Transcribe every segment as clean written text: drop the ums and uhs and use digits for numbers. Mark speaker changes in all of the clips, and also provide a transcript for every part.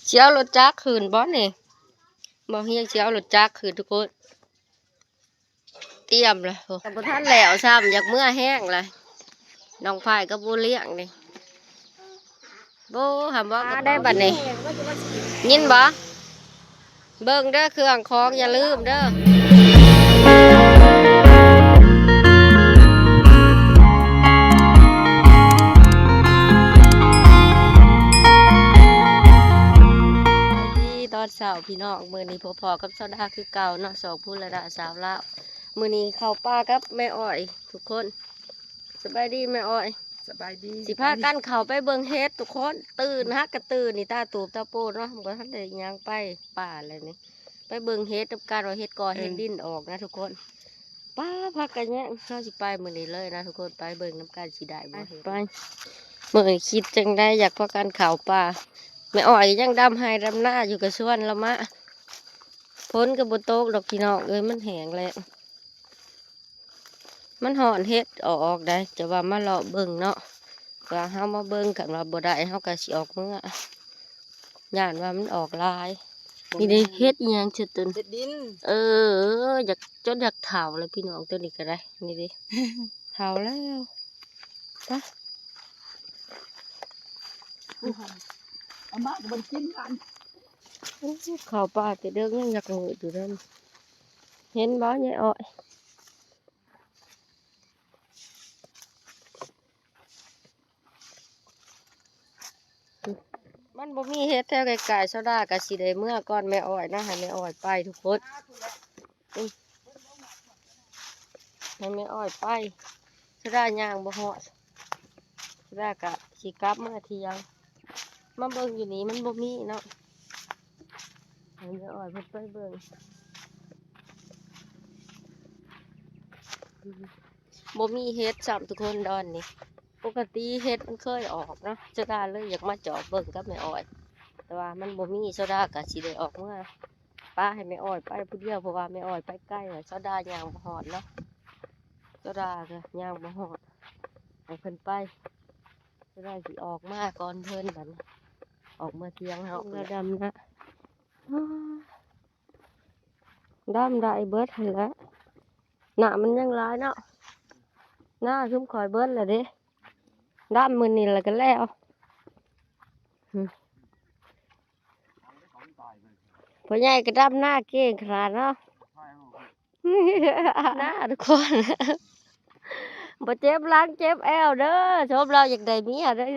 Speaker 1: เชียวรถจักรคืนบอสนี่บอกเฮียเชียวรถจักรคืนทุกคนเตรียมเลยแต่พอท่านแล้วซ้ำอยากเมื่อแห้งเลยน้องพายกับโบเลี้ยงนี่โบหำว่าได้บัดนี่ยินบ่เบิ่งเด้อเครื่องของอย่าลืมเด้อตอนเช้าพี่น้องมื้อนี้พอๆกับเจ้าดาคือเก่าเนาะสองพูดระดาสาวลาวมื้อนี้เข้าป่ากับแม่อ้อยทุกคนสบายดีแม่อ้อย
Speaker 2: สบายดี
Speaker 1: สิพากันเข้าไปเบิ่งเฮ็ดทุกคนตื่นฮักกระตื่นนี่ตาตูบตาโปนเนาะบ่ทันได้ย่างไปป่าอะไรนี่ไปเบิ่งเฮ็ดกับการว่าเฮ็ดกอเฮ็ดดินออกนะทุกคนป้าพักกันแยะเฮาสิไปมื้อนี้เลยนะทุกคนไปเบิ่งน้ำกันสิได้บ่ไปมื้อคิดจังได้อยากพากันเข้าป่าแม่อ้อยยังดำให้ดำหน้าอยู่กับสวนละมะพ้นกับบ่ตกดอกพี่น้องเอ้ยมันแห้งแล้วมันหอนเฮ็ดออกได้จะว่ามาเลาะเบิ่งเนาะว่าเฮามาเบิ่งกันว่าบ่ได้เฮาก็สิออกเมื่อย่านว่ามันออกลายนี่ได้เฮ็ดอีหยังชื่อตุน
Speaker 2: เฮ็ดดิน
Speaker 1: อยากจนอยากเฒ่าเลยพี่น้องตัวนี้ก็ได้นี่ดิเฒ่าแล้วปะ
Speaker 2: เอามาบนกินกัน
Speaker 1: เข้าป่าแต่เด้อยังอยากงูอยู่นั่นเห็นบ่ยายอ้อยมันบ่มีเฮ็ดแถวไกลๆโซดาก็สิได้เมื่อก่อนแม่อ้อยนะให้แม่อ้อยไปทุกคนให้แม่อ้อยไปโซดาย่างบ่ฮอดโซดาก็สิกลับมาเที่ยงมาเบิ่งอยู่นี่มันบ่มีเนาะให้แม่อ้อยเพิ่นไปเบิ่งบ่มีเฮ็ดซ้ำทุกคนดอนนี่ปกติเฮ็ดมันเคยออกเนาะโซดาเลยอยากมาเจาะเบิ่งกับแม่อ้อยแต่ว่ามันบ่มีโซดาก็สิได้ออกเมื่อป้าให้แม่อ้อยไปผู้เดียวเพราะว่าแม่อ้อยไปใกล้โซดาย่างบ่ฮอดเนาะโซดาก็ย่างบ่ฮอดให้เพิ่นไปโซดาสิออกมาก่อนเพิ่นบัดนี้ออกมาเที่ยงเฮาแล้วดำนะดำได้เบิดหั่นแหละหน้ามันยังหลายเนาะหน้าซุ่มข่อยเบิดแล้วเด้ดำมื้อนี้แล้วก็แล้วพ่อใหญ่ก็ดำหน้าเก่งขนาดเนาะหน้าทุกคนบ่เจ็บหลังเจ็บแอวเด้อชมเราอยากได้เมียเด้อ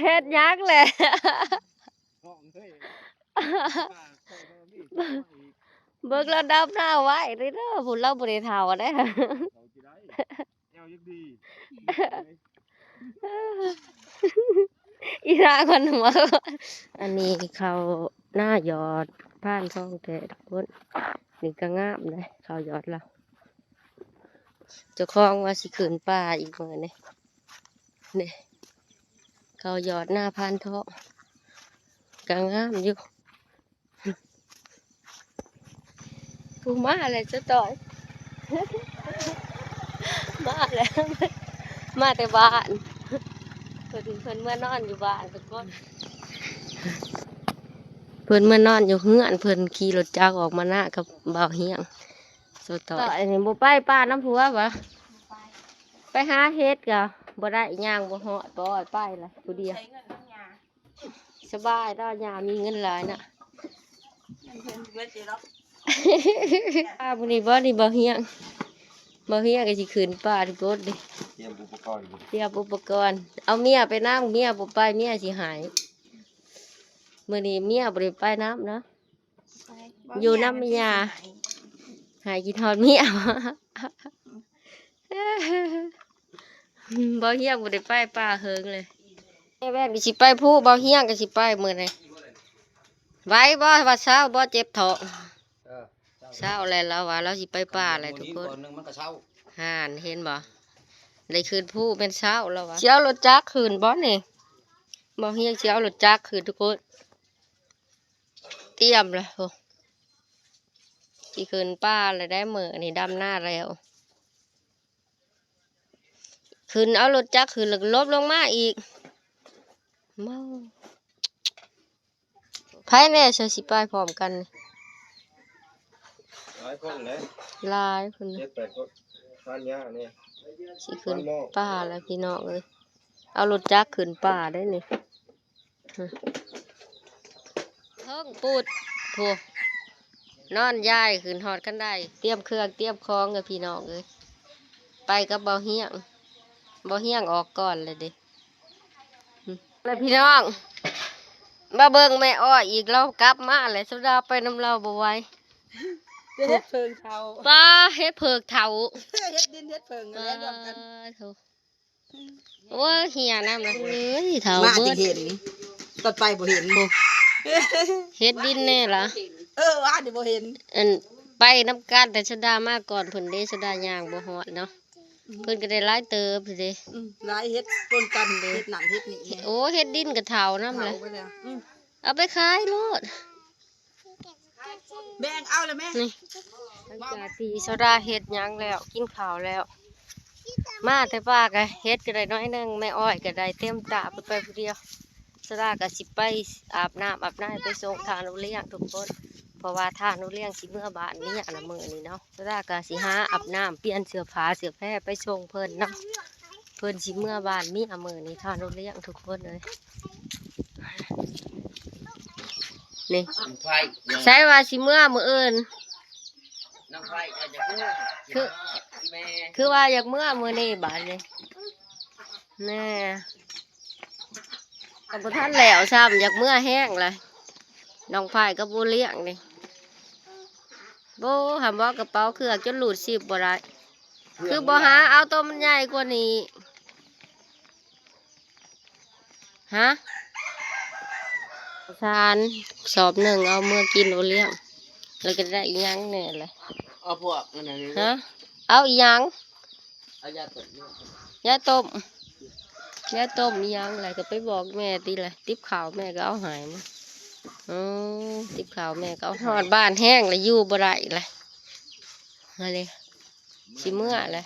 Speaker 1: เฮ็ดหยังแหละเบิ่งแล้วดำหน้าไว้เด้อพุ่นเราบ่ได้เฒ่าเด้อีร่าคนหัวอันนี้เขาหน้าหยอดผ่านช่องแท้ทุกคนนี่ก็งามเลยเขาหยอดเราเจ้าของว่าสิขึ้นป่าอีกมื้อนี่นี่เขาหยอดหน้าผ่านท้องก็งามอยู่ผู้มาอะไรจะต่อยมาแล้วมาแต่บ้านเพิ่นเมื่อนอนอยู่บ้านทุกคนเพิ่นเมื่อนอนอยู่เฮือนเพิ่นขี่รถจักรออกมาหน้ากับบ่าวเฮียงโซต่อยนี่บ่ไปป้าน้ำผัวบ่ไปหาเฮ็ดก็บ่ได้ย่างบ่ฮอดบ่ไปล่ะผู้เดียวสบายแล้วย่ามีเงินหลายน่ะป้าบุนี่บ่นี่บ่เฮียงก็สิขึ้นป่าทุกคนดิเตรียมอุปกรณ์เอาเมียไปน้ำเมียบ่ไปเมียสิหายมื้อนี้เมียบ่ได้ไปน้ำนะอยู่น้ำเมียหายกินทอดเมียบ่เฮียงบ่ได้ไปป่าเฮิงเลยแม่ก็สิไปผู้บ่เฮียงก็สิไปมื้อนี้ไว้บ่ว่าเช้าบ่เจ็บท้องเช้าแล้วเราว่าเราสิไปป่าอะไรทุกคนห่านเห็นบ่ได้คืนผู้เป็นเช้าแล้ววะเช้ารถจักรคืนบ่นี่บ่เฮียงเช้ารถจักรคืนทุกคนเตรียมเลยโอ้สิคืนป่าเลยได้มื้อนี่ดำหน้าแล้ว ขึ้นเอารถจักรขึ้นแล้วก็ลบลงมาอีกเมาไผแน่เสียสิไปพร้อมกันนี่
Speaker 3: หลายคนเลย
Speaker 1: หลายคน
Speaker 3: เจ็ดแปดคนทานยาเนี่ย
Speaker 1: สิขึ้นป่าแล้วพี่น้องเอ้ยเอารถจักรขึ้นป่าได้นี่เทิงปูดโถนอนย้ายขึ้นหอดกันได้เตรียมเครื่องเตรียมของกับพี่น้องเอ้ยไปกับเบาเฮียงออกก่อนเลยเด้แล้วพี่น้องมาเบิ่งแม่อ้อยอีกเรากลับมาเลยสุดาไปน้ำเราบ่ไหว
Speaker 2: เฮ็ดเพิงเทา
Speaker 1: ป้าเฮ็ดเผือกเถา
Speaker 2: เฮ็ดดินเฮ็ดเพิงอะไรรวมกัน
Speaker 1: โถโอ้ยเหียน้ำละเอ้ยเถา
Speaker 2: มา
Speaker 1: เบิ
Speaker 2: จะ
Speaker 1: ด
Speaker 2: เห็นตอนไปบ่เห็น
Speaker 1: เฮ็ดดินแน่ล่ะ
Speaker 2: ว่าเดี๋ยวบ่เห็น
Speaker 1: อันไปน้ำกันแต่ชดามาก่อนเพิ่นเด้ชดาย่างบ่ฮอดเนาะเพิ่นก็ได้หลายเติบเด้
Speaker 2: หลายเฮ็ดปนกันเฮ็ดหนังเฮ็ดนี่
Speaker 1: โอ้เฮ็ดดินกับเถาน้ำเลย
Speaker 2: ไปแล้ว
Speaker 1: เอาไปขายโลด
Speaker 2: แบ่งเอาเลยแม่
Speaker 1: นี่หลังจากที่ชดาเฮ็ดหยังแล้วกินข้าวแล้ว มาแต่ป้าก็เฮ็ดก็ได้น้อยหนึงแม่อ้อยก็ได้เต็มตาไปผู้เดียวชดาก็สิไปอาบน้ำไปส่งทานเอาเลี้ยงทุกคนเพราะว่าทานเอาเลี้ยงสิเมื่อบ้านนี้อันละมื้อนี้เนาะชดาก็สิหาอาบน้ำเปลี่ยนเสื้อผ้าเสื้อแพรไปส่งเพิ่นเนาะเพิ่นสิเมื่อบ้านมีมื้อนี้ทานเอาเลี้ยงทุกคนเลยนี่
Speaker 3: น้ำไฟ
Speaker 1: ใช้ว่าสิเมื่อมื้ออื่น
Speaker 3: น้ำไฟก็จะพูด
Speaker 1: คือ
Speaker 3: แม่
Speaker 1: คือว่าอยากเมื่อมื้อนี้บาดนี้แน่ก็บ่ทันแล้วซ้ำอยากเมื่อแห้งเลยน้องพายก็บ่เลี้ยงนี่บ่หำว่ากระเป๋าเครื่องจนหลุด10บ่ได้คือบ่หาเอาตัวมันใหญ่กว่านี้ฮะทานสอบหนึ่งเอาเมื่อกินโอเลี้ยงแล้วก็ได้อีหยังแน่เลย
Speaker 3: เอาพวกนั่นนี่
Speaker 1: ฮะเอาอีหยัง
Speaker 3: เอายาตดเนี่ย
Speaker 1: ยาต้มอีหยังอะไรก็ไปบอกแม่ตีเลยติ๊บข่าวแม่ก็เอาหายมาติ๊บข่าวแม่ก็เอาหอดบ้านแห้งเลยอยู่บ่ได้เลยอะไรสิเมื่อเลย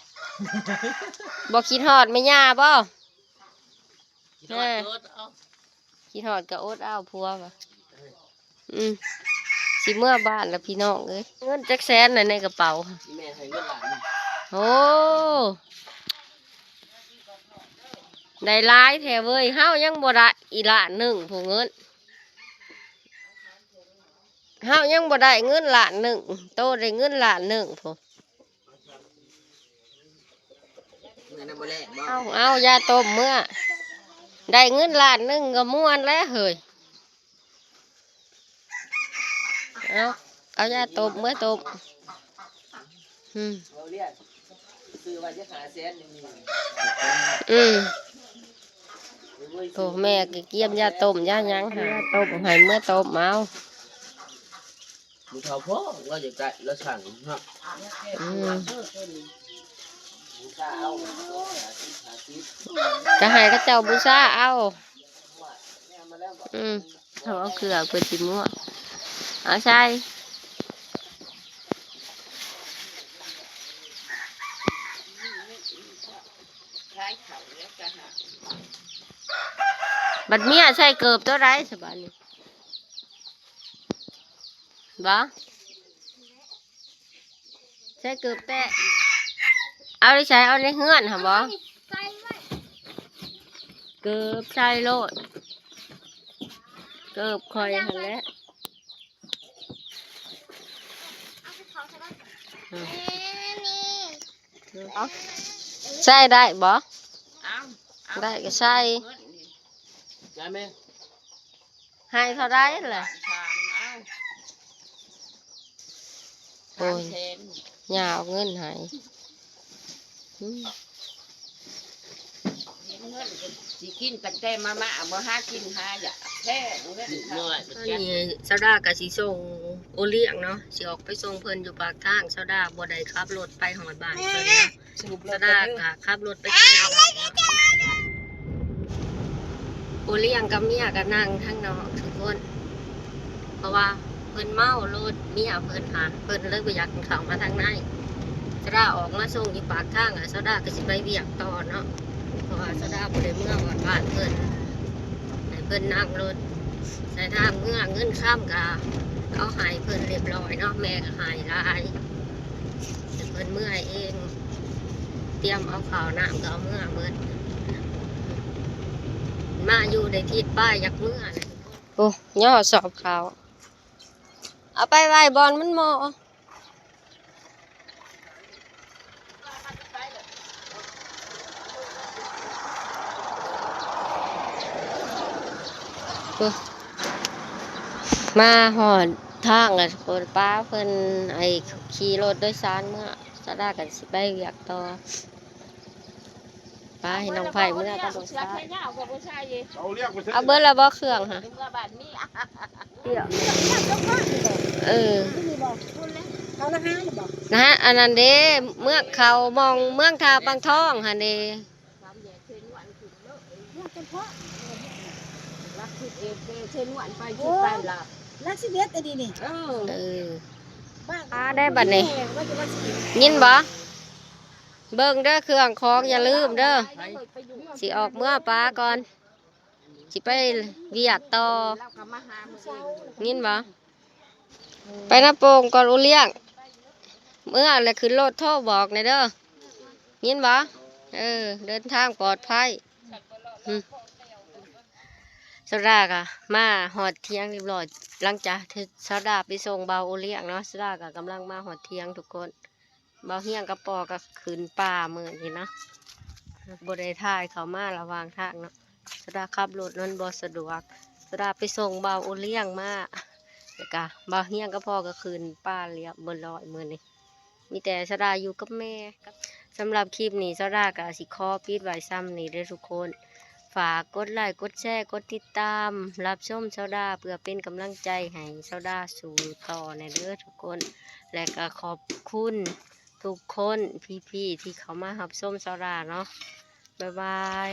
Speaker 1: บอกคิดหอดไม่ย่าบ่แม่คิดหอดก็อดเอาพัวป่ะสิเมื่อบ้านแล้วพี่น้องเอ้ยเงินจักแสนเลยในกระเป๋า
Speaker 3: แม่ให้เงินหลาน
Speaker 1: โอ้ได้หลายแถวเว้ยเฮายังบ่ได้อีละหนึ่งผู้เงินเฮายังบ่ได้เงินละหนึ่งโตได้เงินละหนึ่งผู้
Speaker 3: เงินในบ่แลกบ่
Speaker 1: เอายาต้มเมื่อได้เงินละหนึ่งก็ม่วนแล้วเฮ้ยเอายาต้มเมื่อต้ม
Speaker 3: เราเรียกซื้อว่าจะหาแสนนึงนี่
Speaker 1: โอ้แม่ก็เกี่ยมยาต้มยาหยังหายาต้มให้เมื่อต้มเอา
Speaker 3: มึงเขาพ่อเราจะได้เราสั่งเนาะ
Speaker 1: จะให้เขาเจ้าบูชาเอาเอาเกลือเพื่อจิมั่วเอาใช่บัดเมียใส่เกือบตัวไรสบายนี่บ่ใส่เกือบแต่เอาได้ใช้เอาในเฮือนหรอบ่เกือบใส่โลดเกือบคอยหันแหล้วใส่ได้บ่ได้ก็ใส่
Speaker 3: ได้ไหม
Speaker 1: ให้เท่าไรแหละโอ้ยยาวเงินให้
Speaker 2: สิกินตั้งแต่มาบ่หากินหาอย่าแท้เงิน
Speaker 3: น้อย
Speaker 1: นี่ซาดากับสิส่งโอเลี้ยงเนาะสิออกไปส่งเพิ่นอยู่ปากทางซาดาบ่ได้ขับรถไปหอดบ้านเพิ่นเนาะซาดาก็ขับรถไปส่งโอเลี้ยงกับเมียก็นั่งทั้งนอกทุกคนเพราะว่าเพิ่นเมารถเมียเพิ่นหาเพิ่นเลยบ่อยากเข้ามาทางใน สดาออกมาส่งอยู่ปากทางอ่ะสดาก็สิไปเวียกต่อเนาะเพราะว่าสดาบ่ได้เมื่อวันบ้านเพิ่นให้เพิ่นนั่งรถใส่ทางเมื่อเงินข้ามกะเอาใหายเพิ่นเรียบร้อยเนาะแม่ก็ใหายหลายแต่เพิ่นเมื่อยเองเตรียมเอาข้าวน้ำก็เอาเมื่อเบิดมาอยู่ในทิศป้ายอยากเมื่อเลยโอ้ย่อสอบขาวเอาไปไว้บอลมันหมอมาหอดทางอ่ะคนป้าเพิ่นไอ้ขี่รถโดยสารเมื่อจะได้กันสิไปอยากต่อป้าให้น้องไผ่เมื่อก็ต้องใช้เอาเบอร์ละบ่เครื่องค่ะเออนะฮะอันนั้นเด้เมื่อเขามองเมืองทาบางทองฮะเด้
Speaker 4: ลักสิเด็ดอันนี้นี่
Speaker 1: เออป้าได้บัดนี้ยินบ่เบิ่งเด้อเครื่องของอย่าลืมเด้อสิออกเมื่อป้าก่อนสิไปเวียกต่อยินบ่ไปน้าโป่งก่อนอุเลี้ยงเมื่ออะไรขึ้นรถโทรบอกในเด้อยินบ่เดินทางปลอดภัยสดากะมาหอดเที่ยงเรียบร้อยหลังจากที่สดาไปส่งเบาอุเลี้ยงเนาะสดากะกำลังมาหอดเที่ยงทุกคนเบาเฮียงกับปอก็ขึ้นป่ามือนี่นะบได้ถ่ายเขามาระหว่างทางเนาะสดาขับรถนั้นบ่สะดวกสดาไปส่งเบาอุเลี้ยงมาแล้วก็เบาเฮียงกับปอก็ขึ้นป่าเรียบเบนลอยมือนี่มีแต่สดาอยู่กับแม่สำหรับคลิปนี้สดากะสิขอปิดไว้ซ้ำนี่เด้อทุกคนฝากกดไลค์กดแชร์กดติดตามรับชมเซาดาเพื่อเป็นกำลังใจให้เซาดาสู่ต่อในเด้อทุกคนและก็ขอบคุณทุกคนพี่ๆที่เขามารับชมเซาดาเนาะบ๊ายบาย